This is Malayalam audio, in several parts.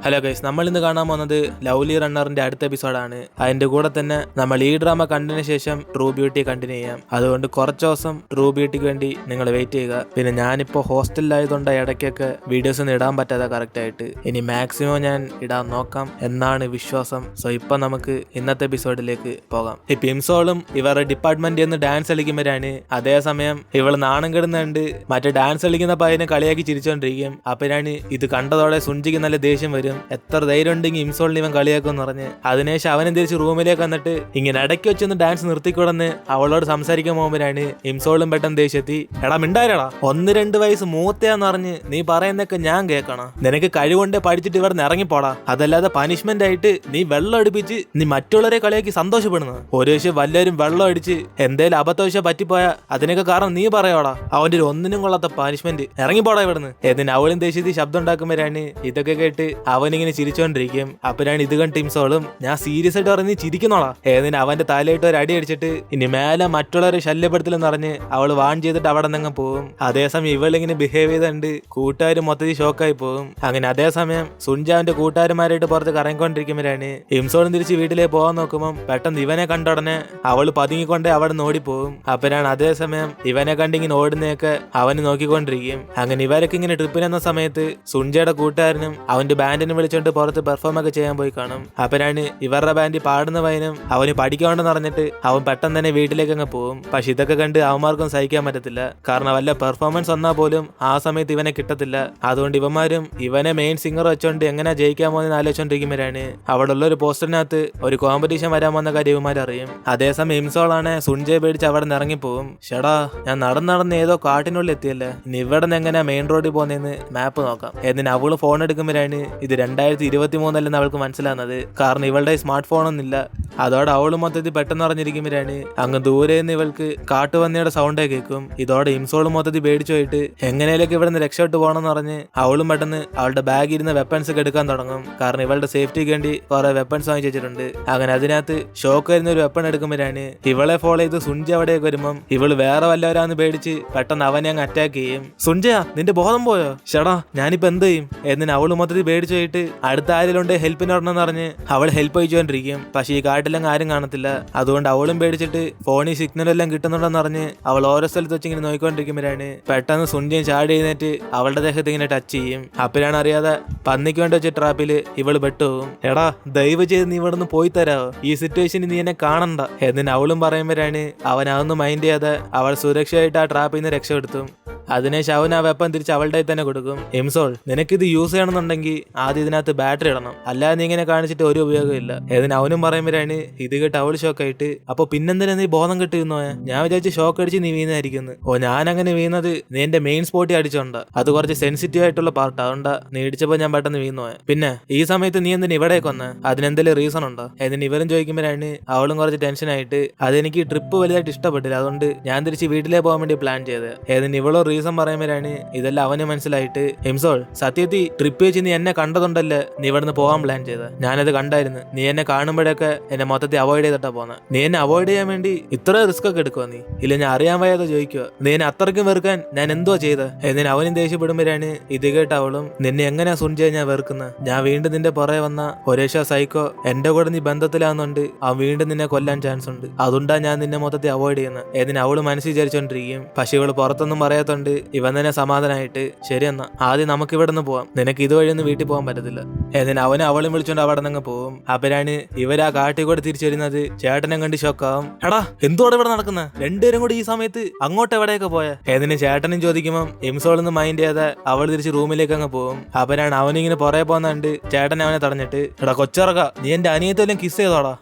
ഹലോ ഗൈസ്, നമ്മൾ ഇന്ന് കാണാൻ പോകുന്നത് ലവ്ലി റണ്ണറിന്റെ അടുത്ത എപ്പിസോഡാണ്. അതിന്റെ കൂടെ തന്നെ നമ്മൾ ഈ ഡ്രാമ കണ്ടതിന് ശേഷം ട്രൂ ബ്യൂട്ടി കണ്ടിന്യൂ ചെയ്യാം. അതുകൊണ്ട് കുറച്ച് ദിവസം ട്രൂ ബ്യൂട്ടിക്ക് വേണ്ടി നിങ്ങൾ വെയിറ്റ് ചെയ്യുക. പിന്നെ ഞാനിപ്പോൾ ഹോസ്റ്റലിലായതുകൊണ്ട് ഇടയ്ക്കൊക്കെ വീഡിയോസ് ഒന്നും ഇടാൻ പറ്റാതെ കറക്റ്റ് ആയിട്ട്. ഇനി മാക്സിമം ഞാൻ ഇടാൻ നോക്കാം എന്നാണ് വിശ്വാസം. സോ ഇപ്പൊ നമുക്ക് ഇന്നത്തെ എപ്പിസോഡിലേക്ക് പോകാം. ഈ പിംസോളും ഇവരുടെ ഡിപ്പാർട്ട്മെന്റിൽ നിന്ന് ഡാൻസ് കളിക്കുമ്പോഴാണ് അതേസമയം ഇവൾ നാണം കെടുന്നുണ്ട് മറ്റേ ഡാൻസ് കളിക്കുന്ന പയ്യനെ കളിയാക്കി ചിരിച്ചോണ്ടിരിക്കും. അപ്പോഴാണ് ഇത് കണ്ടതോടെ സുഞ്ചിക്ക് നല്ല ദേഷ്യം വരും. എത്ര ധൈര്യം ഉണ്ടെങ്കിൽ ഇംസോളിന് ഇവൻ കളിയാക്കുമെന്ന് പറഞ്ഞ് അതിനുശേഷം അവനും തിരിച്ച് റൂമിലേക്ക് വന്നിട്ട് ഇങ്ങനെ ഇടയ്ക്ക് വെച്ചൊന്ന് ഡാൻസ് നിർത്തിക്കൂടെന്ന് അവളോട് സംസാരിക്കാൻ പോകുമ്പോഴാണ് ഇംസോളും പെട്ടെന്ന് ദേഷ്യത്തി, എടാ മിണ്ടായിരടാ, 1-2 വയസ്സ് മൂത്തയാന്ന് പറഞ്ഞ് നീ പറയുന്നൊക്കെ ഞാൻ കേൾക്കണം. നിനക്ക് കഴിവുണ്ടേ പഠിച്ചിട്ട് ഇവിടെ നിന്ന് ഇറങ്ങിപ്പോടാ. അതല്ലാതെ പനിഷ്മെന്റ് ആയിട്ട് നീ വെള്ളം അടുപ്പിച്ച് നീ മറ്റുള്ളവരെ കളിയാക്കി സന്തോഷപ്പെടുന്നത്. ഒരു ദിവസം വല്ലവരും വെള്ളം അടിച്ച് എന്തേലും അബദ്ധവശം പറ്റിപ്പോയാ അതിനൊക്കെ കാരണം നീ പറയോടാ. അവന്റെ ഒരു ഒന്നിനും കൊള്ളാത്ത പനിഷ്മെന്റ്, ഇറങ്ങിപ്പോടാ ഇവിടുന്ന്. എന്നിട്ട് അവളും ദേഷ്യത്തി ശബ്ദം ഉണ്ടാക്കുമ്പോഴാണ് ഇതൊക്കെ കേട്ട് അവനിങ്ങനെ ചിരിച്ചോണ്ടിരിക്കും. അപ്പോഴാണ് ഇത് കണ്ട ടീംസോളും, ഞാൻ സീരിയസ് ആയിട്ട് പറഞ്ഞ് ചിരിക്കുന്നോളാ. ഏതിന് അവന്റെ തലയിട്ട് ഒരു അടി അടിച്ചിട്ട് ഇനി മേലെ മറ്റുള്ളവരെ ശല്യപ്പെടുത്തില്ലെന്ന് പറഞ്ഞ് അവള് വാൺ ചെയ്തിട്ട് അവിടെ നിന്ന് പോകും. അതേസമയം ഇവളിങ്ങനെ ബിഹേവ് ചെയ്തുകൊണ്ട് കൂട്ടുകാർ മൊത്തത്തിൽ ഷോക്കായി പോകും. അങ്ങനെ അതേസമയം സുൻജാവിന്റെ കൂട്ടുകാരന്മാരായിട്ട് പുറത്ത് കറങ്ങിക്കൊണ്ടിരിക്കുമ്പോഴാണ് ഇംസോളും തിരിച്ച് വീട്ടിലേക്ക് പോകാൻ നോക്കുമ്പോൾ പെട്ടെന്ന് ഇവനെ കണ്ടുടനെ അവള് പതുങ്ങിക്കൊണ്ടേ അവിടെ നിന്ന് ഓടിപ്പോകും. അപ്പോഴാണ് അതേസമയം ഇവനെ കണ്ടിങ്ങനെ ഓടുന്നതൊക്കെ അവന് നോക്കിക്കൊണ്ടിരിക്കും. അങ്ങനെ ഇവരൊക്കെ ഇങ്ങനെ ട്രിപ്പിനെന്ന സമയത്ത് സുൻജയുടെ കൂട്ടുകാരനും അവന്റെ ബാൻഡിനെ വിളിച്ചോണ്ട് പുറത്ത് പെർഫോം ഒക്കെ ചെയ്യാൻ പോയി കാണും. അപ്പോഴാണ് ഇവരുടെ ബാൻഡ് പാടുന്ന പയ്യനും അവന് പഠിക്കാണ്ടെന്ന് പറഞ്ഞിട്ട് അവൻ പെട്ടെന്ന് തന്നെ വീട്ടിലേക്ക് അങ്ങ് പോകും. പക്ഷെ ഇതൊക്കെ കണ്ട് അവന്മാർക്കും സഹിക്കാൻ പറ്റത്തില്ല. കാരണം വല്ല പെർഫോമൻസ് വന്നാൽ പോലും ആ സമയത്ത് ഇവനെ കിട്ടത്തില്ല. അതുകൊണ്ട് ഇവന്മാരും ഇവനെ മെയിൻ സിംഗർ വെച്ചോണ്ട് എങ്ങനെ ജയിക്കാൻ പോകുന്ന ആലോചിച്ചോണ്ടിരിക്കുമ്പോഴാണ് അവിടെ ഉള്ള ഒരു പോസ്റ്ററിനകത്ത് ഒരു കോമ്പറ്റീഷൻ വരാൻ വന്ന കാര്യം ഇവന്മാർ അറിയും. അതേസമയം ഇംസോളാണ് സുൻജയെ പേടിച്ച് അവിടെ നിന്ന് ഇറങ്ങിപ്പോകും. ഷെടാ, ഞാൻ നടന്ന് ഏതോ കാട്ടിനുള്ളിൽ എത്തിയല്ലേ, ഇനി ഇവിടെ നിന്ന് എങ്ങനെയാ മെയിൻ റോഡിൽ പോകുന്നതെന്ന് മാപ്പ് നോക്കാം. എന്നിട്ട് അവള് ഫോൺ എടുക്കുമ്പോഴാണ് ഇത് 2023 അവൾക്ക് മനസ്സിലാകുന്നത്. കാരണം ഇവളുടെ സ്മാർട്ട് ഫോണൊന്നുമില്ല. അതോടെ അവള് മൊത്തത്തിൽ പെട്ടെന്ന് അറിഞ്ഞിരിക്കുമ്പോഴാണ് അങ്ങ് ദൂരെ നിന്ന് ഇവൾക്ക് കാട്ടുപന്നിയുടെ സൗണ്ടേ കേൾക്കും. ഇതോടെ ഇംസോളും മൊത്തത്തിൽ പേടിച്ചു പോയിട്ട് എങ്ങനെയൊക്കെ ഇവിടെ നിന്ന് രക്ഷപ്പെട്ട് പോകണമെന്ന് പറഞ്ഞ് അവളും പെട്ടെന്ന് അവളുടെ ബാഗിൽ ഇരുന്ന് വെപ്പൺസ് ഒക്കെ എടുക്കാൻ തുടങ്ങും. കാരണം ഇവളുടെ സേഫ്റ്റിക്ക് വേണ്ടി കുറെ വെപ്പൺസ് വാങ്ങിച്ചു വെച്ചിട്ടുണ്ട്. അങ്ങനെ അതിനകത്ത് ഷോക്ക് വരുന്ന ഒരു വെപ്പൺ എടുക്കുമ്പോഴാണ് ഇവളെ ഫോളോ ചെയ്ത് സുൻജ അവിടേക്ക് വരുമ്പം ഇവള് വേറെ വല്ലവരാന്ന് പേടിച്ച് പെട്ടെന്ന് അവനെ അങ്ങ് അറ്റാക്ക് ചെയ്യും. സുൻജയാ, നിന്റെ ബോധം പോയോ? ഷടാ, ഞാനിപ്പോ എന്ത് ചെയ്യും? എന്നിന് അവള് മൊത്തത്തിൽ പേടിച്ചു പോയിട്ട് അടുത്ത ആരിലുണ്ട് ഹെൽപ്പിന് വരണമെന്ന് പറഞ്ഞ് അവൾ ഹെൽപ്പ് അയച്ചുകൊണ്ടിരിക്കും. പക്ഷെ ഈ കാട്ടിലങ്ങ് ആരും കാണത്തില്ല. അതുകൊണ്ട് അവളും പേടിച്ചിട്ട് ഫോണിൽ സിഗ്നൽ എല്ലാം കിട്ടുന്നുണ്ടെന്ന് പറഞ്ഞ് അവൾ ഓരോ സ്ഥലത്ത് വെച്ച് ഇങ്ങനെ നോക്കിക്കൊണ്ടിരിക്കുമ്പോഴാണ് പെട്ടെന്ന് സുൻജയും ചാടി എഴുന്നേറ്റ് അവളുടെ ദേഹത്ത് ഇങ്ങനെ ടച്ച് ചെയ്യും. അപ്പോഴാണ് അറിയാതെ പന്നിക്ക് വേണ്ടി വെച്ച ട്രാപ്പില് ഇവള് പെട്ടുപോകും. എടാ, ദയവ് ചെയ്ത് നീ ഇവിടെ നിന്ന് പോയി തരാവോ, ഈ സിറ്റുവേഷനിൽ നീ എന്നെ കാണണ്ട. എന്നിന് അവളും പറയുമ്പോഴാണ് അവൻ അതൊന്നും മൈൻഡ് ചെയ്യാതെ അവൾ സുരക്ഷയായിട്ട് ആ ട്രാപ്പിൽ നിന്ന് രക്ഷപ്പെടുത്തും. അതിനുശേഷം അവൻ ആ വെപ്പൺ തിരിച്ച് അവളുടെ തന്നെ കൊടുക്കും. ഇംസോൾ, നിനക്കിത് യൂസ് ചെയ്യണമെന്നുണ്ടെങ്കിൽ ആദ്യം ഇതിനകത്ത് ബാറ്ററി ഇടണം, അല്ലാതെ നീ ഇങ്ങനെ കാണിച്ചിട്ട് ഒരു ഉപയോഗമില്ല. ഏതിന് അവനും പറയുമ്പോഴാണ് ഇത് കേട്ട് അവൾ ഷോക്കായിട്ട്, അപ്പൊ പിന്നെന്തിനാ നീ ബോധം കെട്ടിരുന്നോ? ഞാൻ വിചാരിച്ച് ഷോക്ക് അടിച്ച് നീ വീണായിരിക്കുന്നു. ഓ, ഞാൻ അങ്ങനെ വീണത് നീ എന്റെ മെയിൻ സ്പോട്ടിൽ അടിച്ചോണ്ടാ. അത് കുറച്ച് സെൻസിറ്റീവ് ആയിട്ടുള്ള പാർട്ട്, അതുകൊണ്ടാ നീ ഇടിച്ചപ്പോ ഞാൻ പെട്ടെന്ന് വീണോയെ. പിന്നെ ഈ സമയത്ത് നീ എന്തിനാ ഇവിടേക്ക് വന്ന്? അതിനെന്തെങ്കിലും റീസൺ ഉണ്ടോ? എന്നിന് ഇവരും ചോദിക്കുമ്പോഴാണ് അവളും കുറച്ച് ടെൻഷനായിട്ട് അതെനിക്ക് ട്രിപ്പ് വലുതായിട്ട് ഇഷ്ടപ്പെട്ടില്ല, അതുകൊണ്ട് ഞാൻ തിരിച്ച് വീട്ടിലേക്ക് പോകാൻ വേണ്ടി പ്ലാൻ ചെയ്ത്. ഏതിന് ഇവളോ റീസൺ പറയുമ്പോഴാണ് ഇതെല്ലാം അവന് മനസ്സിലായിട്ട്, ഇംസോൾ, സത്യത്തിൽ ട്രിപ്പ് വെച്ച് നീ എന്നെ കണ്ടതുണ്ടല്ലേ നീ ഇവിടുന്ന് പോകാൻ പ്ലാൻ ചെയ്ത? ഞാനത് കണ്ടായിരുന്നു. നീ എന്നെ കാണുമ്പോഴൊക്കെ എന്നെ മൊത്തത്തിൽ അവോയ്ഡ് ചെയ്തിട്ടാ പോന്നെ. നീ എന്നെ അവോയ്ഡ് ചെയ്യാൻ വേണ്ടി ഇത്ര റിസ്ക് ഒക്കെ എടുക്കുക നീ? ഇല്ല, ഞാൻ അറിയാൻ വയ്യാതെ ചോദിക്കുക. നീ എന്നെ അത്രയ്ക്കും വെറുക്കാൻ ഞാൻ എന്തോ ചെയ്ത്? എന്നിന് അവനും ദേഷ്യപ്പെടുമ്പോഴാണ് ഇത് കേട്ട് അവളും, നിന്നെ എങ്ങനെയാ സുൻജയെ ഞാൻ വെറുക്കുന്നത്? ഞാൻ വീണ്ടും നിന്റെ പുറകെ വന്ന ഒരേഷ സൈക്കോ എന്റെ കൂടെ നീ ബന്ധത്തിലാവുന്നുണ്ട്, അവൻ വീണ്ടും നിന്നെ കൊല്ലാൻ ചാൻസ് ഉണ്ട്. അതുകൊണ്ടാ ഞാൻ നിന്നെ മൊത്തത്തിൽ അവോയ്ഡ് ചെയ്യുന്നത്. എന്നിന് അവള് മനസ്സിൽ വിചാരിച്ചോണ്ടിരിക്കും. പക്ഷെ ഇവള് പുറത്തൊന്നും പറയാത്തോണ്ട് ഇവൻ തന്നെ സമാധാനമായിട്ട്, ശരി എന്നാ ആദ്യം നമുക്ക് ഇവിടെ നിന്ന് പോവാം, നിനക്ക് ഇതുവഴിയൊന്നും വീട്ടിൽ പോകാൻ പറ്റത്തില്ല. എന്നിന് അവനെ അവളും വിളിച്ചോണ്ട് അവിടെ നിന്ന് പോവും. അപ്പരാണ് ഇവരാ കാട്ടിൽ കൂടെ തിരിച്ചു വരുന്നത്. ചേട്ടനെ കണ്ട് ഷോക്കാവും. എടാ, എന്തോടെ ഇവിടെ നടക്കുന്നത്? രണ്ടുപേരും കൂടി ഈ സമയത്ത് അങ്ങോട്ട് എവിടെയൊക്കെ പോയാ? ഏതിന് ചേട്ടനും ചോദിക്കുമ്പോൾ ഇംസോളൊന്നും മൈൻഡ് ചെയ്യാതെ അവൾ തിരിച്ച് റൂമിലേക്ക് അങ്ങ് പോവും. അപ്പരാണ് അവനിങ്ങനെ പുറകെ പോകുന്നുണ്ട്. ചേട്ടൻ അവനെ തടഞ്ഞിട്ട്, എടാ കൊച്ചിറക്ക, നീ എന്റെ അനിയത്തെല്ലാം കിസ് ചെയ്തോടാ.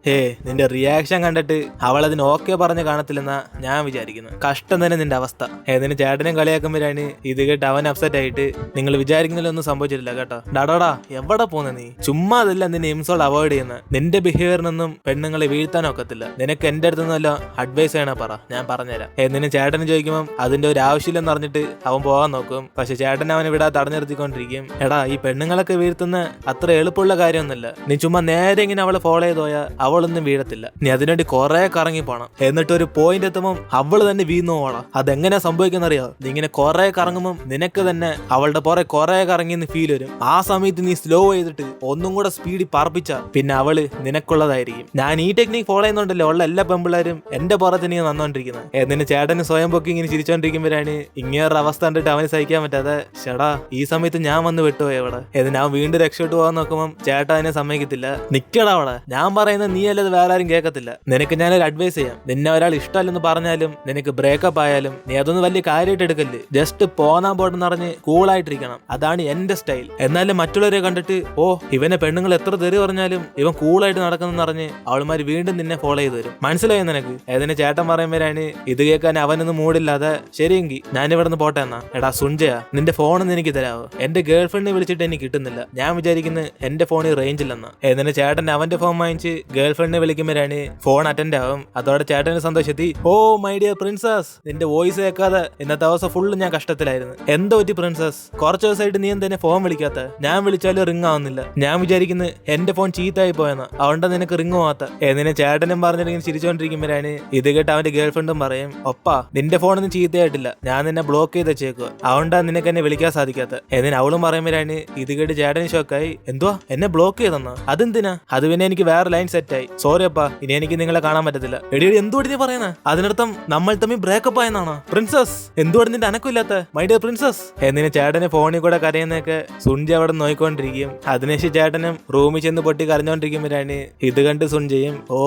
നിന്റെ റിയാക്ഷൻ കണ്ടിട്ട് അവൾ അതിന് ഓക്കെ പറഞ്ഞ് കാണത്തില്ലെന്നാ ഞാൻ വിചാരിക്കുന്നു. കഷ്ടം തന്നെ നിന്റെ അവസ്ഥ. ഏതിന് ചേട്ടനും കളിയാക്കുമ്പോഴാണ് ഇത് കേട്ട് അവൻ അപ്സെറ്റ് ആയിട്ട്, നിങ്ങൾ വിചാരിക്കുന്നതിലൊന്നും സംഭവിച്ചിട്ടില്ല കേട്ടോ. ഡാടാ, എവിടെ പോന്ന നീ? ചുമ്മാ അതല്ല നിന്നെ ഇംസോൾ അവോയ്ഡ് ചെയ്യുന്ന. നിന്റെ ബിഹേവിയറിനൊന്നും പെണ്ണുങ്ങളെ വീഴ്ത്താനൊക്കത്തില്ല. നിനക്ക് എന്റെ അടുത്തുനിന്നല്ല അഡ്വൈസ് ചെയ്യണ പറ, ഞാൻ പറഞ്ഞുതരാം. എന്നിന് ചേട്ടന് ചോദിക്കുമ്പോൾ അതിന്റെ ഒരു ആവശ്യമില്ലെന്ന് പറഞ്ഞിട്ട് അവൻ പോകാൻ നോക്കും. പക്ഷെ ചേട്ടൻ അവനെ വിടാ തടഞ്ഞിർത്തിക്കൊണ്ടിരിക്കും. എടാ, ഈ പെണ്ണുങ്ങളൊക്കെ വീഴ്ത്തുന്ന അത്ര എളുപ്പമുള്ള കാര്യമൊന്നുമില്ല. നീ ചുമ്മാ നേരെ ഇങ്ങനെ അവളെ ഫോളോ ചെയ്ത് പോയാൽ അവളൊന്നും വീഴത്തില്ല. നീ അതിനുവേണ്ടി കുറെ കറങ്ങി പോണം. എന്നിട്ട് ഒരു പോയിന്റ് എത്തുമ്പോൾ അവള് തന്നെ വീണു പോകണം. അതെങ്ങനെയാ സംഭവിക്കുന്നറിയോ? നീ ഇങ്ങനെ കുറെ കറങ്ങുമ്പോൾ നിനക്ക് തന്നെ അവളുടെ പുറകെ കുറെ കറങ്ങിയെന്ന് ഫീൽ വരും. ആ സമയത്ത് നീ സ്ലോ ചെയ്തിട്ട് ഒന്നും കൂടെ സ്പീഡിൽ പറപ്പിച്ച പിന്നെ അവള് നിനക്കുള്ളതായിരിക്കും. ഞാൻ ഈ ടെക്നിക്ക് ഫോളോ ചെയ്യുന്നുണ്ടല്ലോ ഉള്ള എല്ലാ പെമ്പിള്ളേരും എന്റെ പുറത്ത് നീ വന്നോണ്ടിരിക്കുന്നത്. എന്നിട്ട് ചേട്ടന് സ്വയം പൊക്കി ഇങ്ങനെ ചിരിച്ചോണ്ടിരിക്കുമ്പോഴാണ് ഇങ്ങനൊരു അവസ്ഥ കണ്ടിട്ട് അവന് സഹിക്കാൻ പറ്റാതെ ചേടാ ഈ സമയത്ത് ഞാൻ വന്ന് വിട്ടുപോയി അവിടെ. എന്നിട്ട് അവൻ വീണ്ടും രക്ഷപ്പെട്ടു പോകാൻ നോക്കുമ്പോൾ ചേട്ടാ അതിനെ സമ്മതിക്കത്തില്ല. നിക്കടാ അവിടെ, ഞാൻ പറയുന്നത് നീ അല്ലത് വേറെ ആരും കേൾക്കത്തില്ല. നിനക്ക് ഞാനൊരു അഡ്വൈസ് ചെയ്യാം. നിന്നെ ഒരാൾ ഇഷ്ടമല്ലെന്ന് പറഞ്ഞാലും നിനക്ക് ബ്രേക്കപ്പ് ആയാലും നീ അതൊന്നും വലിയ കാര്യമായിട്ട് എടുക്കല്ലേ. ജസ്റ്റ് പോന്നാൻ പോട്ടെന്ന് പറഞ്ഞ് കൂളായിട്ടിരിക്കണം. അതാണ് എന്റെ സ്റ്റൈൽ. എന്നാലും മറ്റുള്ളവരെ കണ്ടിട്ട് ഓ ഇവനെ പെണ്ണുങ്ങൾ എത്ര തെറി പറഞ്ഞാലും ഇവൻ കൂളായിട്ട് നടക്കുന്നെന്ന് പറഞ്ഞ് അവൾമാര് വീണ്ടും നിന്നെ ഫോളോ ചെയ്ത് വരും. മനസ്സിലായോ നിനക്ക്? ഏതിനെ ചേട്ടൻ പറയുമ്പോഴാണ് ഇത് കേൾക്കാൻ അവനൊന്നും മൂടില്ലാതെ ശരിയെങ്കിൽ ഞാൻ ഇവിടെ നിന്ന് പോട്ടെ എന്നാ. എടാ സുഞ്ചയ, നിന്റെ ഫോണൊന്നും എനിക്ക് തരാവോ? എന്റെ ഗേൾ ഫ്രണ്ടിനെ വിളിച്ചിട്ട് എനിക്ക് കിട്ടുന്നില്ല. ഞാൻ വിചാരിക്കുന്നത് എന്റെ ഫോണിൽ റേഞ്ച് ഇല്ലെന്നാ. എന്നിട്ട് ചേട്ടൻ അവന്റെ ഫോൺ വാങ്ങിച്ച് ഗേൾ ഫ്രണ്ടിനെ വിളിക്കുമ്പോഴാണ് ഫോൺ അറ്റൻഡ് ആവും. അതോടെ ചേട്ടന് സന്തോഷത്തി ഓ മൈ ഡിയർ പ്രിൻസസ്, നിന്റെ വോയിസ് കേൾക്കാതെ ഇന്നത്തെ ദിവസം ഫുള്ള് ഞാൻ കഷ്ടത്തിലായിരുന്നു. എന്തോ പറ്റി പ്രിൻസസ്? കുറച്ച് ദിവസമായിട്ട് നീ എന്തെന്നെ ഫോൺ വിളിക്കാത്ത? ഞാൻ വിളിച്ചാലും റിംഗ് ആവുന്നില്ല. ഞാൻ വിചാരിക്കുന്നത് എന്റെ ഫോൺ ചീത്തായി പോയെന്നാ, അതുകൊണ്ട് നിനക്ക് റിംഗ് പോവാത്ത. എന്നിനെ ചേട്ടനും പറഞ്ഞിട്ട് ചിരിച്ചോണ്ടിരിക്കുമ്പോഴാണ് ഇത് കേട്ട് അവന്റെ ഗേൾ ഫ്രണ്ടും പറയും ഒപ്പാ നിന്റെ ഫോണൊന്നും ചീത്തയായിട്ടില്ല, ഞാൻ നിന്നെ ബ്ലോക്ക് ചെയ്ത് വെച്ചേക്കുക, അതുകൊണ്ടാ നിനക്ക് എന്നെ വിളിക്കാൻ സാധിക്കാത്ത. എന്നിന് അവളും പറയുമ്പോഴാണ് ഇത് കേട്ട് ചേട്ടന് ഷോക്കായി. എന്തുവാ എന്നെ ബ്ലോക്ക് ചെയ്തെന്നാ? അതെന്തിനാ? അത് പിന്നെ എനിക്ക് വേറെ ലൈൻ സെറ്റായി. സോറി അപ്പാ, ഇനി എനിക്ക് നിങ്ങളെ കാണാൻ പറ്റത്തില്ല. എടി എന്തുകൊണ്ട് നീ പറയുന്നത്? അതിനർത്ഥം നമ്മൾ തമ്മിൽ ബ്രേക്കപ്പ് ആയെന്നാണോ? പ്രിൻസസ് എന്തുകൊണ്ട് നിന്റെ അനക്കില്ലാത്ത മൈ ഡിയർ പ്രിൻസസ്? എന്നിന് ചേട്ടന് ഫോണിൽ കൂടെ കരയുന്നൊക്കെ സുഞ്ചി അവിടെ നോയിക്കൊണ്ടിരിക്കും. അതിനുശേഷം ചേട്ടനും റൂമിൽ ചെന്ന് പൊട്ടി കരഞ്ഞോണ്ടിരിക്കുമ്പോഴാണ് ഇത് കണ്ട് സുഞ്ചിയും ഓ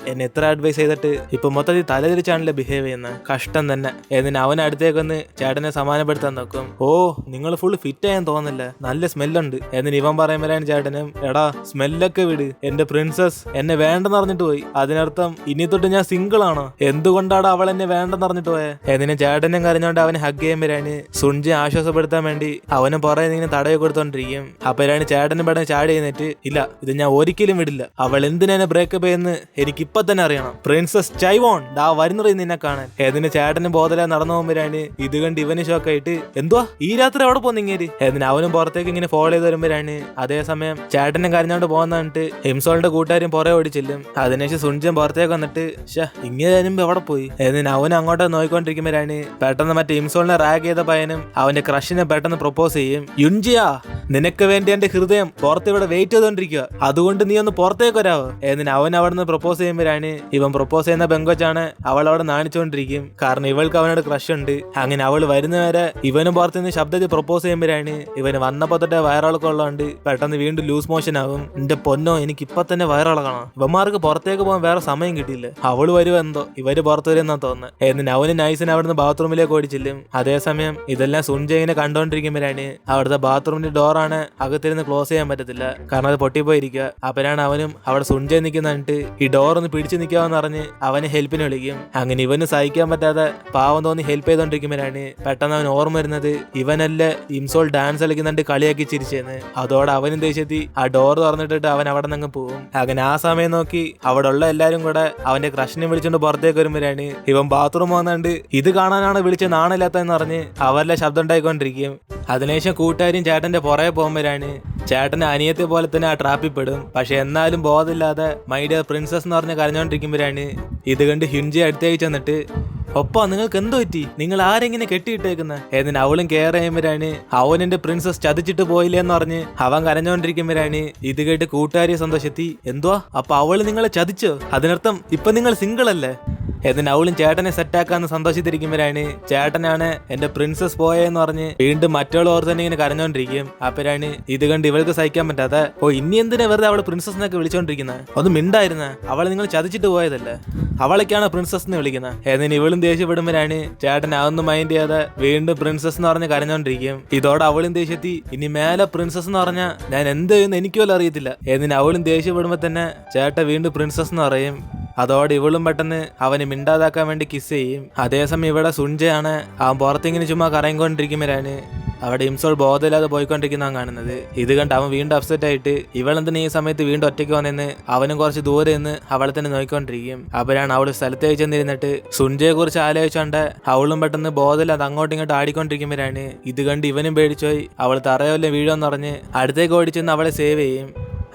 എന്നെ എത്ര അഡ്വൈസ് ചെയ്തിട്ട് ഇപ്പൊ മൊത്തത്തിൽ തലതിരിച്ചാണല്ലോ ബിഹേവ് ചെയ്യുന്നത്, കഷ്ടം തന്നെ. എന്നിന് അവൻ അടുത്തേക്കൊന്ന് ചേട്ടനെ സമാനപ്പെടുത്താൻ നോക്കും. ഓ നിങ്ങൾ ഫുൾ ഫിറ്റ് ആയെന്ന് തോന്നില്ല, നല്ല സ്മെല്ലുണ്ട്. എന്നിന് ഇവൻ പറയുമ്പോഴാണ് ചേട്ടനും എടാ സ്മെല്ലൊക്കെ വിട്, എന്റെ പ്രിൻസസ് എന്നെ വേണ്ടെന്ന് പറഞ്ഞിട്ട് പോയി. അതിനർത്ഥം ഇനി തൊട്ട് ഞാൻ സിംഗിൾ ആണോ? എന്തുകൊണ്ടാണ് അവൾ എന്നെ വേണ്ടെന്ന് പറഞ്ഞിട്ട് പോയെ? എന്നിന് ചേട്ടനും കരഞ്ഞോണ്ട് അവനെ ഹഗ് ചെയ്യുമ്പോഴാണ് സുഞ്ചി ആശ്വാസപ്പെടുത്താൻ വേണ്ടി അവന് പുറകെ ഇങ്ങനെ തടയെ കൊടുത്തോണ്ടിരിക്കും. അപ്പോഴാണ് ചേട്ടനും പെട്ടെന്ന് ചാടി ചെയ്യുന്നിട്ട് ഇല്ല ഇത് ഞാൻ ഒരിക്കലും വിടില്ല, അവൾ എന്തിനെ ബ്രേക്കപ്പ് ചെയ്യുന്ന എനിക്ക് ഇപ്പൊ തന്നെ അറിയണം. പ്രിൻസസ് ചൈവോൺ ദാ വരുന്നറിയും നിന്നെ കാണാൻ. എന്നിന് ചേട്ടനും ബോധല നടന്നു പോകുമ്പോഴാണ് ഇത് കണ്ട് ഇവന് ഷോക്കായിട്ട് എന്തുവാ ഈ രാത്രി അവിടെ പോന്നിങ്ങേരി? എന്നിന് അവനും പുറത്തേക്ക് ഇങ്ങനെ ഫോളോ ചെയ്ത് വരുമ്പോഴാണ് അതേസമയം ചേട്ടനും കരഞ്ഞോണ്ട് പോകുന്നിട്ട് ഹിംസോളിന്റെ കൂട്ടുകാരും പുറകെ ഓടിച്ചില്ലും. അതിനുശേഷം സുഞ്ചൻ പുറത്തേക്ക് വന്നിട്ട് ഇങ്ങനെ എവിടെ പോയി? എന്നിന് അവനും അങ്ങോട്ട് നോയിക്കൊണ്ടിരിക്കുമ്പോഴാണ് പെട്ടെന്ന് മറ്റേ ഹിംസോളിനെ റാഗ് ചെയ്ത പയ്യനും അവന്റെ ക്രഷിനെ പെട്ടെന്ന് പ്രൊപ്പോസ് ചെയ്യും. യുൻജിയാ നിനക്ക് വേണ്ടി എന്റെ ഹൃദയം പുറത്ത് ഇവിടെ വെയിറ്റ് ചെയ്തോണ്ടിരിക്കുക, അതുകൊണ്ട് നീ ഒന്ന് പുറത്തേക്ക് വരാവോ? എന്നിന് അവൻ അവിടെ നിന്ന് പ്രൊപ്പോസ് ചെയ്യുമ്പോഴാണ് ഇവൻ പ്രൊപ്പോസ് ചെയ്യുന്ന പെങ്കൊച്ചാണ് അവൾ അവിടെ നാണിച്ചുകൊണ്ടിരിക്കും. കാരണം ഇവൾക്ക് അവനോട് ക്രഷ് ഉണ്ട്. അങ്ങനെ അവൾ വരുന്നവരെ ഇവനും പുറത്തുനിന്ന് ശബ്ദത്തിൽ പ്രൊപ്പോസ് ചെയ്യുമ്പോഴാണ് ഇവന് വന്നപ്പോ തൊട്ടേ വയറിളക്കം ഉള്ളതുകൊണ്ട് പെട്ടെന്ന് വീണ്ടും ലൂസ് മോഷൻ ആകും. എന്റെ പൊന്നോ എനിക്ക് ഇപ്പൊ തന്നെ വയറിളക്കണം. ഇവന്മാർക്ക് പുറത്തേക്ക് പോകാൻ വേറെ സമയം കിട്ടിയില്ല. അവള് വരുവോ എന്തോ ഇവര് പുറത്തു വരുന്നാ തോന്നുന്നത്. എന്നിന് അവന് നൈസിന് അവിടുന്ന് ബാത്റൂമിലേക്ക് ഓടിച്ചില്ലും. അതേസമയം ഇതെല്ലാം സുഞ്ചിനെ കണ്ടോണ്ടിരിക്കുമ്പോഴാണ് അവിടുത്തെ ബാത്റൂമിന്റെ ഡോറാണ് അകത്തിരുന്ന് ക്ലോസ് ചെയ്യാൻ പറ്റത്തില്ല, കാരണം അത് പൊട്ടിപ്പോയിരിക്കുക. അപ്പോഴാണ് അവനും അവിടെ സുഞ്ച നിൽക്കുന്നിട്ട് ഈ ഡോർ ഒന്ന് പിടിച്ചു നിൽക്കാമെന്ന് പറഞ്ഞ് അവന് ഹെൽപ്പിന് വിളിക്കും. അങ്ങനെ ഇവന് സഹിക്കാൻ പറ്റാതെ പാവം തോന്നി ഹെൽപ്പ് ചെയ്തോണ്ടിരിക്കുമ്പോഴാണ് പെട്ടെന്ന് അവൻ ഓർമ്മ വരുന്നത് ഇവനല്ലേ ഇംസോൾ ഡാൻസ് കളിക്കുന്നുണ്ട് കളിയാക്കി ചിരിച്ചെന്ന്. അതോടെ അവനും ദേഷ്യത്തി ആ ഡോർ തുറന്നിട്ടിട്ട് അവൻ അവിടെ നിന്ന് പോകും. അങ്ങനെ ആ സമയം നോക്കി അവിടെ ഉള്ള എല്ലാരും കൂടെ അവന്റെ ക്രഷിനെ വിളിച്ചോണ്ട് പുറത്തേക്ക് വരുമ്പോഴാണ് ഇവൻ ബാത്റൂം വന്നുണ്ട് ഇത് കാണാനാണ് വിളിച്ച നാണില്ലാത്തെന്ന് പറഞ്ഞ് അവരുടെ ശബ്ദം ഉണ്ടായിക്കൊണ്ടിരിക്കും. അതിനുശേഷം കൂട്ടുകാരും ചേട്ടന്റെ പുറകെ പോകുമ്പോഴാണ് ചേട്ടന്റെ അനിയത്തെ പോലെ തന്നെ ആ ട്രാപ്പിൽ പെടും. പക്ഷെ എന്നാലും ബോധമില്ലാതെ മൈ ഡിയർ പ്രിൻസസ് എന്ന് പറഞ്ഞ് കരഞ്ഞോണ്ടിരിക്കുമ്പോഴാണ് ഇത് കണ്ട് ഹ്യുൻജി അടുത്തേക്ക് ചെന്നിട്ട് ഒപ്പാ നിങ്ങൾക്ക് എന്തോ പറ്റി, നിങ്ങൾ ആരെങ്ങനെ കെട്ടിയിട്ടേക്കുന്ന? എന്നിന് അവളും കെയർ ചെയ്യുമ്പോഴാണ് അവൻ എന്റെ പ്രിൻസസ് ചതിച്ചിട്ട് പോയില്ലെന്ന് പറഞ്ഞ് അവൻ കരഞ്ഞോണ്ടിരിക്കുമ്പോഴാണ് ഇത് കേട്ട് കൂട്ടുകാരി സന്തോഷത്തി എന്തുവാ അപ്പൊ അവള് നിങ്ങളെ ചതിച്ചോ? അതിനർത്ഥം ഇപ്പൊ നിങ്ങൾ സിംഗിൾ അല്ലേ? എന്നിട്ട് അവളും ചേട്ടനെ സെറ്റാക്കാന്ന് സന്തോഷിച്ചിരിക്കുമ്പോഴാണ് ചേട്ടനാണ് എന്റെ പ്രിൻസസ് പോയെന്ന് പറഞ്ഞ് വീണ്ടും മറ്റുള്ള ഓർ തന്നെ ഇങ്ങനെ കരഞ്ഞോണ്ടിരിക്കും. അപ്പോഴാണ് ഇത് കണ്ട് ഇവൾക്ക് സഹിക്കാൻ പറ്റാതെ ഓ ഇനി എന്തിനാ വെറുതെ അവള് പ്രിൻസസിനൊക്കെ വിളിച്ചോണ്ടിരിക്കുന്നത്? ഒന്ന് മിണ്ടായിരുന്ന, അവളെ നിങ്ങൾ ചതിച്ചിട്ട് പോയതല്ലേ, അവളൊക്കെയാണ് പ്രിൻസസ് എന്ന് വിളിക്കുന്നത്. എന്നിട്ട് ഇവളും ദേഷ്യപ്പെടുമ്പോഴാണ് ചേട്ടൻ അതൊന്നും മൈൻഡ് ചെയ്യാതെ വീണ്ടും പ്രിൻസസ് എന്ന് പറഞ്ഞ് കരഞ്ഞോണ്ടിരിക്കും. ഇതോടെ അവളും ദേഷ്യത്തി ഇനി മേലെ പ്രിൻസസ് എന്ന് പറഞ്ഞാൽ ഞാൻ എന്ത് ചെയ്യുന്നു എനിക്ക് പോലും അറിയത്തില്ല. എന്നിട്ട് അവളും ദേഷ്യപ്പെടുമ്പോ തന്നെ ചേട്ടൻ വീണ്ടും പ്രിൻസസ് എന്ന് പറയും. അതോടെ ഇവളും പെട്ടെന്ന് അവന് മിണ്ടാതാക്കാൻ വേണ്ടി കിസ് ചെയ്യും. അതേസമയം ഇവിടെ സുഞ്ചയാണ് അവൻ പുറത്തിങ്ങനെ ചുമ്മാ കറങ്ങിക്കൊണ്ടിരിക്കുമ്പോഴാണ് അവിടെ ഇംസോൾ ബോധമില്ലാതെ പോയിക്കൊണ്ടിരിക്കുന്നവൻ കാണുന്നത്. ഇത് കണ്ട് അവൻ വീണ്ടും അപ്സെറ്റ് ആയിട്ട് ഇവളെന്തിന് ഈ സമയത്ത് വീണ്ടും ഒറ്റയ്ക്ക് വന്നെന്ന് അവനും കുറച്ച് ദൂരെ നിന്ന് അവളെ തന്നെ നോക്കിക്കൊണ്ടിരിക്കും. അപ്പോഴാണ് അവള് സ്ഥലത്തേക്ക് ചെന്നിരുന്നിട്ട് സുഞ്ചയെ കുറിച്ച് ആലോചിച്ചോണ്ട് അവളും പെട്ടെന്ന് ബോധമില്ലാതെ അങ്ങോട്ടും ഇങ്ങോട്ട് ആടിക്കൊണ്ടിരിക്കുമ്പോഴാണ് ഇത് കണ്ട് ഇവനും പേടിച്ചോയി അവൾ തറയോല്ലേ വീഴോന്ന് പറഞ്ഞ് അടുത്തേക്ക് ഓടിച്ചെന്ന് അവളെ സേവ് ചെയ്യും.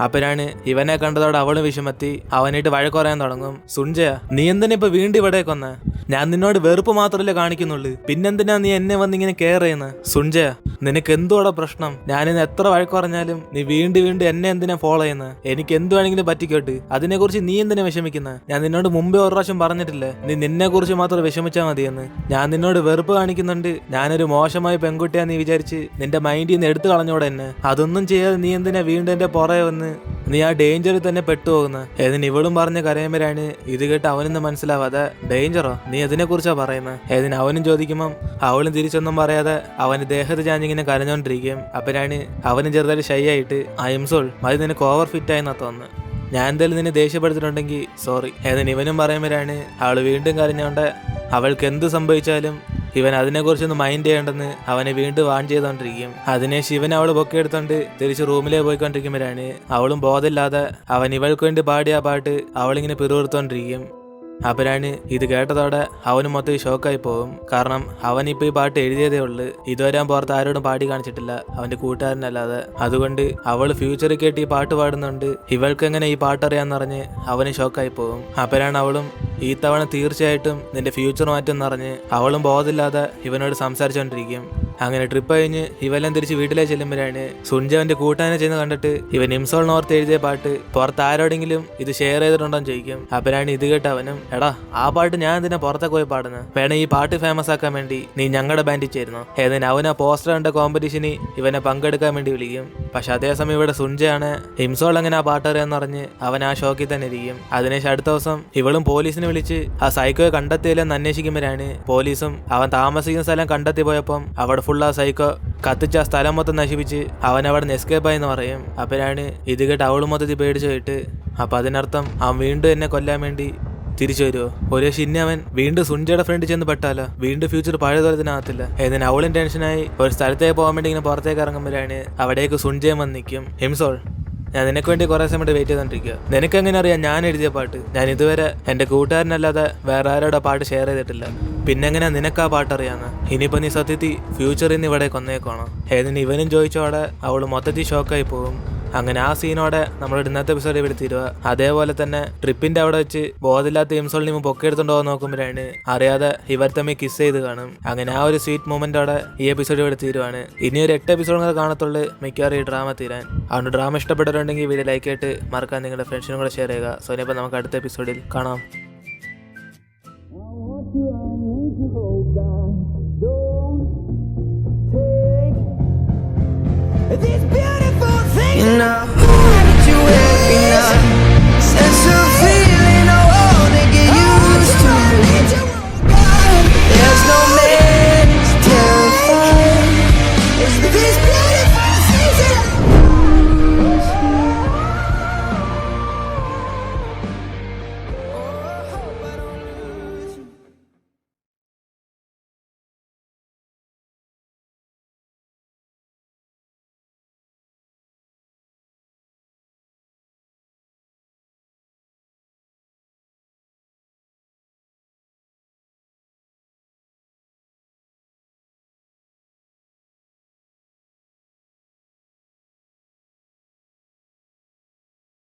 അപ്പോഴാണ് ഇവനെ കണ്ടതോടെ അവള് വിഷമത്തി അവനായിട്ട് വഴക്ക് പറയാൻ തുടങ്ങും. സുൻജയ, നീ എന്തിനാ ഇപ്പൊ വീണ്ടും ഇവിടെ കൊന്ന? ഞാൻ നിന്നോട് വെറുപ്പ് മാത്രമല്ലേ കാണിക്കുന്നുള്ളൂ, പിന്നെന്തിനാ നീ എന്നെ വന്നിങ്ങനെ കെയർ ചെയ്യുന്നത്? സുൻജയ, നിനക്ക് എന്തുവാടാ പ്രശ്നം? ഞാനിന്ന് എത്ര വഴക്ക് പറഞ്ഞാലും നീ വീണ്ടും വീണ്ടും എന്നെ എന്തിനാ ഫോളോ ചെയ്യുന്നത്? എനിക്ക് എന്ത് വേണമെങ്കിലും പറ്റിക്കോട്ട്, അതിനെക്കുറിച്ച് നീ എന്തിനാ വിഷമിക്കുന്നത്? ഞാൻ നിന്നോട് മുമ്പേ ഒരു പ്രാവശ്യം പറഞ്ഞിട്ടില്ലേ നീ നിന്നെ കുറിച്ച് മാത്രം വിഷമിച്ചാൽ മതിയെന്ന്? ഞാൻ നിന്നോട് വെറുപ്പ് കാണിക്കുന്നുണ്ട്, ഞാനൊരു മോശമായ പെൺകുട്ടിയാ നീ വിചാരിച്ച് നിന്റെ മൈൻഡിൽ നിന്ന് എടുത്തു കളഞ്ഞോടെ എന്നെ? അതൊന്നും ചെയ്യാതെ നീ എന്തിനാ വീണ്ടും എന്റെ പുറകെ വന്ന് നീ ആ ഡേഞ്ചറിൽ തന്നെ പെട്ടുപോകുന്നത്? ഏതിന് ഇവളും പറഞ്ഞ കരയുമ്പോഴാണ് ഇത് കേട്ട് അവനൊന്നും മനസ്സിലാവാതെ, ഡേഞ്ചറോ, നീ അതിനെ കുറിച്ചാ പറയുന്നത്? ഏതിന് അവനും ചോദിക്കുമ്പം അവളും തിരിച്ചൊന്നും പറയാതെ അവന് ദേഹത്ത് ചാഞ്ഞിങ്ങനെ കരഞ്ഞോണ്ടിരിക്കും. അപ്പോഴാണ് അവനും ചെറുതായിട്ട് ഷൈ ആയിട്ട്, ഐ എം സോൾ, മതി നിനക്ക് ഓവർ ഫിറ്റ് ആയെന്നാ തോന്നുന്നു, ഞാൻ എന്തായാലും നിന്നെ ദേഷ്യപ്പെടുത്തിട്ടുണ്ടെങ്കിൽ സോറി. ഏതിന് ഇവനും പറയുമ്പോഴാണ് അവള് വീണ്ടും കരഞ്ഞോണ്ട് അവൾക്ക് എന്ത് സംഭവിച്ചാലും ഇവൻ അതിനെക്കുറിച്ചൊന്നും മൈൻഡ് ചെയ്യേണ്ടെന്ന് അവനെ വീണ്ടും വാൺ ചെയ്തോണ്ടിരിക്കും. അതിനെ ശിവൻ അവള് പൊക്കിയെടുത്തോണ്ട് തിരിച്ച് റൂമിലേക്ക് പോയിക്കൊണ്ടിരിക്കുമ്പോഴാണ് അവളും ബോധമില്ലാതെ അവൻ ഇവൾക്ക് വേണ്ടി പാടിയ പാട്ട് അവളിങ്ങനെ പിറുവിറുത്തോണ്ടിരിക്കും. അപ്പോഴാണ് ഇത് കേട്ടതോടെ അവന് മൊത്തം ഷോക്കായി പോകും. കാരണം അവനിപ്പോൾ ഈ പാട്ട് എഴുതിയതേ ഉള്ളു, ഇതുവരെ പുറത്ത് ആരോടും പാടി കാണിച്ചിട്ടില്ല, അവന്റെ കൂട്ടുകാരനല്ലാതെ. അതുകൊണ്ട് അവൾ ഫ്യൂച്ചറിൽ കേട്ട് ഈ പാട്ട് പാടുന്നുണ്ട്, ഇവൾക്ക് എങ്ങനെ ഈ പാട്ട് അറിയാമെന്നറിഞ്ഞ് അവന് ഷോക്കായി പോകും. അപ്പോഴാണ് അവളും ഈ തവണ തീർച്ചയായിട്ടും നിന്റെ ഫ്യൂച്ചർ മാറ്റെന്നറിഞ്ഞ് അവളും ബോധമില്ലാതെ ഇവനോട് സംസാരിച്ചുകൊണ്ടിരിക്കും. അങ്ങനെ ട്രിപ്പ് കഴിഞ്ഞ് ഇവെല്ലാം തിരിച്ച് വീട്ടിലേക്ക് ചെല്ലുമ്പോഴാണ് സുൻജവന്റെ കൂട്ടാനെ ചെന്ന് കണ്ടിട്ട് ഇവൻ ഇംസോൾ നോർത്ത് എഴുതിയ പാട്ട് പുറത്ത് ആരോടെങ്കിലും ഇത് ഷെയർ ചെയ്തിട്ടുണ്ടോ എന്ന് ചോദിക്കും. അപ്പോഴാണ് ഇത് കേട്ട് അവനും, എടാ ആ പാട്ട് ഞാൻ എന്തിനാ പുറത്തൊക്കെ പോയി പാടുന്നത്? വേണം ഈ പാട്ട് ഫേമസ് ആക്കാൻ വേണ്ടി നീ ഞങ്ങളുടെ ബാൻഡിൽ ചേരുന്നു? ഏതിന് അവൻ ആ പോസ്റ്റർ കണ്ട കോമ്പറ്റീഷന് ഇവനെ പങ്കെടുക്കാൻ വേണ്ടി വിളിക്കും. പക്ഷെ അതേസമയം ഇവിടെ സുൻജയാണ് ഇംസോൾ എങ്ങനെ ആ പാട്ട് അറിയാന്ന് പറഞ്ഞ് അവൻ ആ ഷോക്കിൽ തന്നെ ഇരിക്കും. അതിനുശേഷം അടുത്ത ദിവസം ഇവളും പോലീസിനെ വിളിച്ച് ആ സൈക്കോയെ കണ്ടെത്തിയില്ലെന്ന് അന്വേഷിക്കുമ്പോഴാണ് പോലീസും അവൻ താമസിക്കുന്ന സ്ഥലം കണ്ടെത്തി പോയപ്പം അവിടെ ഫുൾ ആ സൈക്കോ കത്തിച്ച ആ സ്ഥലം മൊത്തം നശിപ്പിച്ച് അവൻ അവിടെ നിന്ന് എസ്കേപ്പ് ആയെന്ന് പറയും. അപ്പോഴാണ് ഇത് കേട്ട് അവള് മൊത്തത്തിൽ പേടിച്ചു പോയിട്ട്, അപ്പൊ അതിനർത്ഥം അവൻ വീണ്ടും എന്നെ കൊല്ലാൻ വേണ്ടി തിരിച്ചു വരുമോ? ഒരു പിന്നെ അവൻ വീണ്ടും സുൻജയുടെ ഫ്രണ്ട് ചെന്ന് പെട്ടാലോ? വീണ്ടും ഫ്യൂച്ചർ പഴയതുപോലെ തന്നെ ആകത്തില്ല? ഏതിന് അവളും ടെൻഷനായി ഒരു സ്ഥലത്തേക്ക് പോകാൻ വേണ്ടി ഇങ്ങനെ പുറത്തേക്ക് ഇറങ്ങുമ്പോഴാണ് അവിടേക്ക് സുൻജയം വന്ന് നിൽക്കും. ഹിംസോൾ, ഞാൻ നിനക്ക് വേണ്ടി കുറെ സമയത്ത് വെയിറ്റ് ചെയ്തോണ്ടിരിക്കുക. നിനക്ക് എങ്ങനെ അറിയാം ഞാൻ എഴുതിയ പാട്ട്? ഞാൻ ഇതുവരെ എന്റെ കൂട്ടുകാരനല്ലാതെ വേറെ ആരോടെ പാട്ട് ഷെയർ ചെയ്തിട്ടില്ല, പിന്നെങ്ങനെയാ നിനക്ക് ആ പാട്ട് അറിയാന്ന്? ഇനിയിപ്പോ നീ സത്യത്തിൽ ഫ്യൂച്ചറിൽ നിന്ന് ഇവിടെ കൊന്നേക്കോണോ? ഏതിന് ഇവനും ചോദിച്ചോടെ അവള് മൊത്തത്തിൽ ഷോക്കായി പോകും. അങ്ങനെ ആ സീനോടെ നമ്മുടെ ഇന്നത്തെ എപ്പിസോഡ് ഇവിടെ തീരുക. അതേപോലെ തന്നെ ട്രിപ്പിന്റെ അവിടെ വെച്ച് ബോധമില്ലാത്ത ഇംസോളിനെ പൊക്കെടുത്തോണ്ടോ നോക്കുമ്പോഴാണ് അറിയാതെ ഇവർ തമ്മിൽ കിസ് ചെയ്ത് കാണും. അങ്ങനെ ആ ഒരു സ്വീറ്റ് മൊമെന്റോടെ ഈ എപ്പിസോഡ് ഇവിടെ തീരുവാണ്. ഇനി ഒരു 8 എപ്പിസോഡ് കാണത്തുള്ളൂ മിക്കവാറും ഈ ഡ്രാമ തീരാൻ. അതുകൊണ്ട് ഡ്രാമ ഇഷ്ടപ്പെട്ടിട്ടുണ്ടെങ്കിൽ വീഡിയോ ലൈക്ക് ആയിട്ട് മറക്കാൻ നിങ്ങളുടെ ഫ്രണ്ട്സിനും കൂടെ ഷെയർ ചെയ്യുക. സോ ഇനിയിപ്പോൾ നമുക്ക് അടുത്ത എപ്പിസോഡിൽ കാണാം. This